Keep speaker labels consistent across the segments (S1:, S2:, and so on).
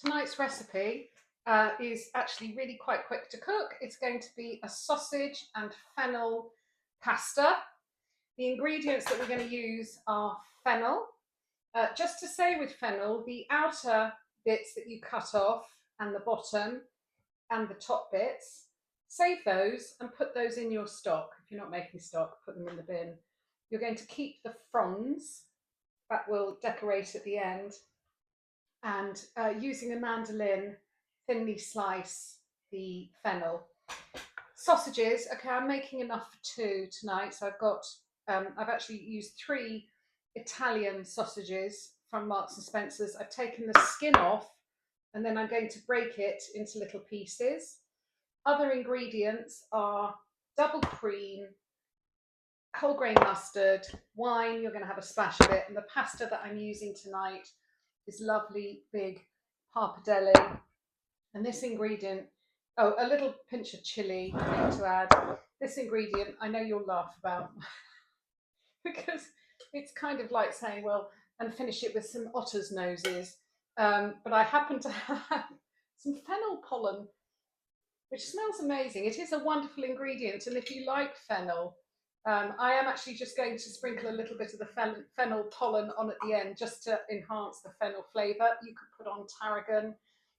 S1: Tonight's recipe is actually really quite quick to cook. It's going to be a sausage and fennel pasta. The ingredients that we're going to use are fennel. Just to say with fennel, the outer bits that you cut off and the bottom and the top bits, save those and put those in your stock. If you're not making stock, put them in the bin. You're going to keep the fronds that will decorate at the end, and using a mandolin, thinly slice the fennel. Sausages, okay, I'm making enough for two tonight, so I've actually used three Italian sausages from Marks and Spencer's. I've taken the skin off and then I'm going to break it into little pieces. Other ingredients are double cream, whole grain mustard, wine, you're going to have a splash of it, and the pasta that I'm using tonight is lovely big pappardelle. And this ingredient, oh, a little pinch of chili I need to add. This ingredient I know you'll laugh about because it's kind of like saying, well, and finish it with some otter's noses. But I happen to have some fennel pollen, which smells amazing. It is a wonderful ingredient, and if you like fennel, I am actually just going to sprinkle a little bit of the fennel pollen on at the end just to enhance the fennel flavour. You could put on tarragon,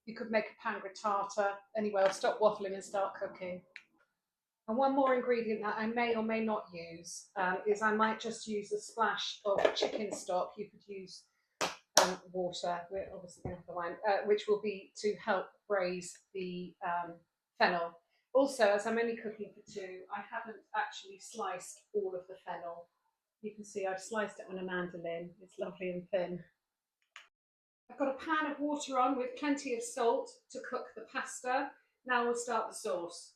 S1: you could make a pan grattata. Anyway, I'll stop waffling and start cooking. And one more ingredient that I may or may not use is I might just use a splash of chicken stock. You could use water, we're obviously going to have the wine, which will be to help braise the fennel. Also, as I'm only cooking for two, I haven't actually sliced all of the fennel. You can see I've sliced it on a mandolin. It's lovely and thin. I've got a pan of water on with plenty of salt to cook the pasta. Now we'll start the sauce.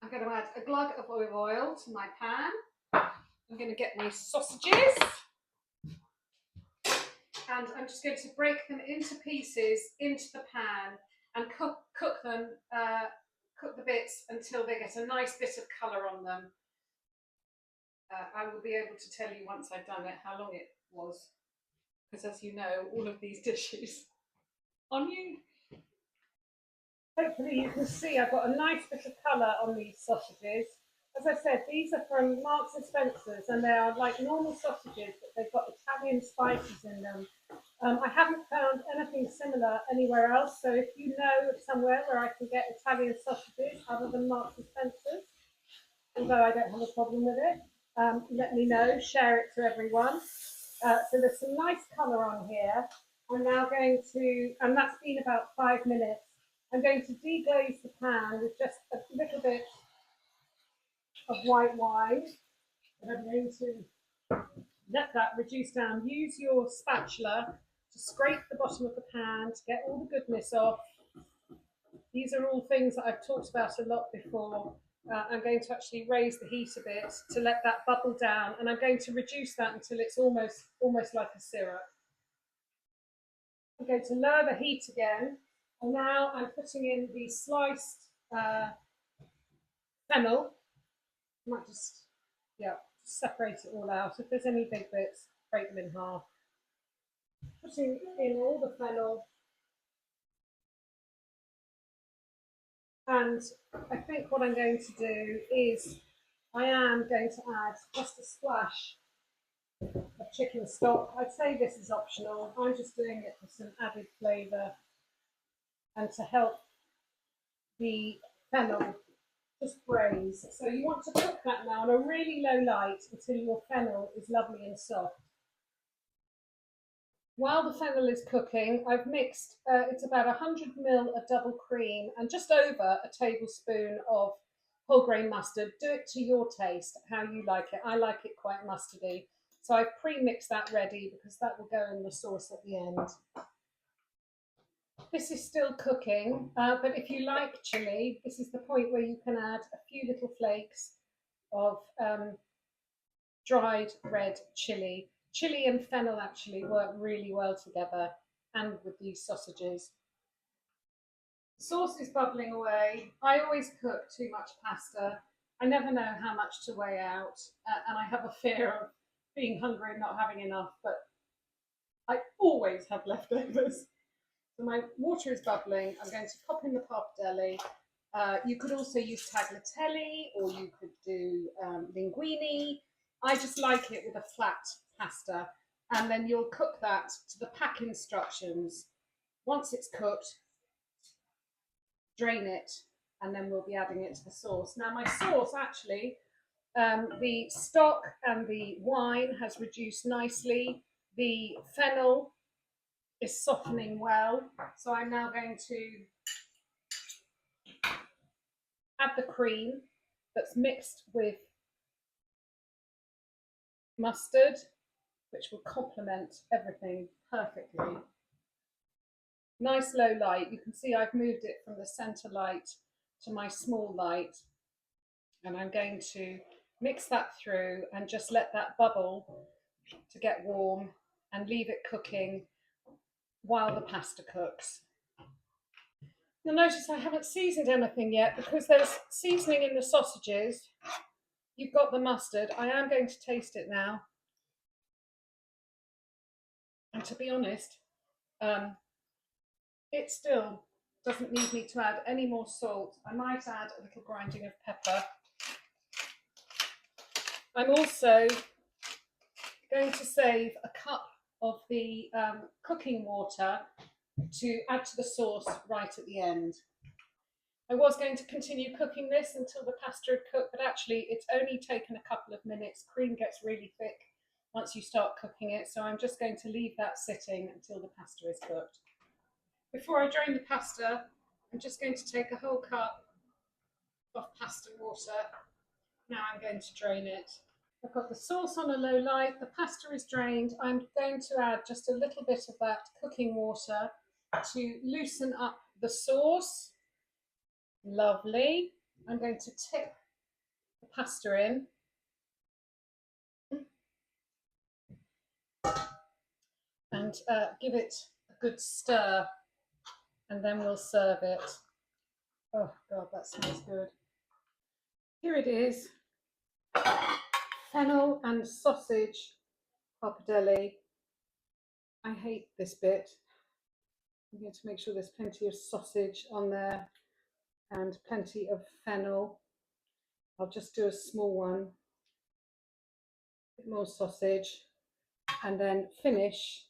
S1: I'm going to add a glug of olive oil to my pan. I'm going to get my sausages and I'm just going to break them into pieces into the pan and cook the bits until they get a nice bit of colour on them. I will be able to tell you once I've done it how long it was, because as you know, all of these dishes on you. Hopefully you can see I've got a nice bit of colour on these sausages. As I said, these are from Marks and Spencer's and they are like normal sausages, but they've got Italian spices in them. I haven't found anything similar anywhere else, so if you know of somewhere where I can get Italian sausages other than Marks and Spencer's, although I don't have a problem with it, let me know, share it to everyone. So there's some nice colour on here. I'm now going to, and that's been about 5 minutes, I'm going to deglaze the pan with just a little bit of white wine. And I'm going to let that reduce down. Use your spatula to scrape the bottom of the pan to get all the goodness off. These are all things that I've talked about a lot before. I'm going to actually raise the heat a bit to let that bubble down, and I'm going to reduce that until it's almost like a syrup. I'm going to lower the heat again, and now I'm putting in the sliced fennel. I might just separate it all out. If there's any big bits, break them in half. Putting in all the fennel. And I think what I'm going to do is I am going to add just a splash of chicken stock. I'd say this is optional. I'm just doing it for some added flavour and to help the fennel just braise. So you want to cook that now on a really low light until your fennel is lovely and soft. While the fennel is cooking, I've mixed, it's about 100 ml of double cream and just over a tablespoon of whole grain mustard. Do it to your taste, how you like it. I like it quite mustardy. So I've pre-mixed that ready because that will go in the sauce at the end. This is still cooking, but if you like chili, this is the point where you can add a few little flakes of dried red chili. Chili and fennel actually work really well together, and with these sausages. The sauce is bubbling away. I always cook too much pasta. I never know how much to weigh out, and I have a fear of being hungry and not having enough, but I always have leftovers. So my water is bubbling. I'm going to pop in the pappardelle. You could also use tagliatelle, or you could do linguine. I just like it with a flat pasta. And then you'll cook that to the pack instructions. Once it's cooked, drain it, and then we'll be adding it to the sauce. Now my sauce actually, the stock and the wine has reduced nicely. The fennel is softening well. So I'm now going to add the cream that's mixed with mustard, which will complement everything perfectly. Nice low light. You can see I've moved it from the center light to my small light. And I'm going to mix that through and just let that bubble to get warm and leave it cooking while the pasta cooks. You'll notice I haven't seasoned anything yet because there's seasoning in the sausages. You've got the mustard. I am going to taste it now. And to be honest, it still doesn't need me to add any more salt. I might add a little grinding of pepper. I'm also going to save a cup of the cooking water to add to the sauce right at the end. I was going to continue cooking this until the pasta had cooked, but actually it's only taken a couple of minutes. Cream gets really thick once you start cooking it, so I'm just going to leave that sitting until the pasta is cooked. Before I drain the pasta, I'm just going to take a whole cup of pasta water. Now I'm going to drain it. I've got the sauce on a low light, the pasta is drained. I'm going to add just a little bit of that cooking water to loosen up the sauce. Lovely. I'm going to tip the pasta in. And give it a good stir, and then we'll serve it. Oh God, that smells good. Here it is. Fennel and sausage pappardelle. I hate this bit. I'm going to make sure there's plenty of sausage on there and plenty of fennel. I'll just do a small one. A bit more sausage, and then finish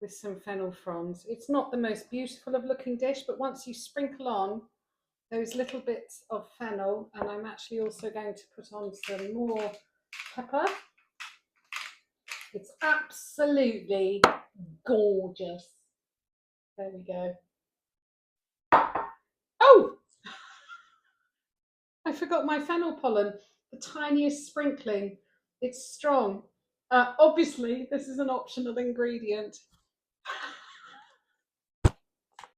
S1: with some fennel fronds. It's not the most beautiful of looking dish, but once you sprinkle on those little bits of fennel, and I'm actually also going to put on some more pepper, it's absolutely gorgeous. There we go. Oh, I forgot my fennel pollen, the tiniest sprinkling. It's strong. Obviously, this is an optional ingredient.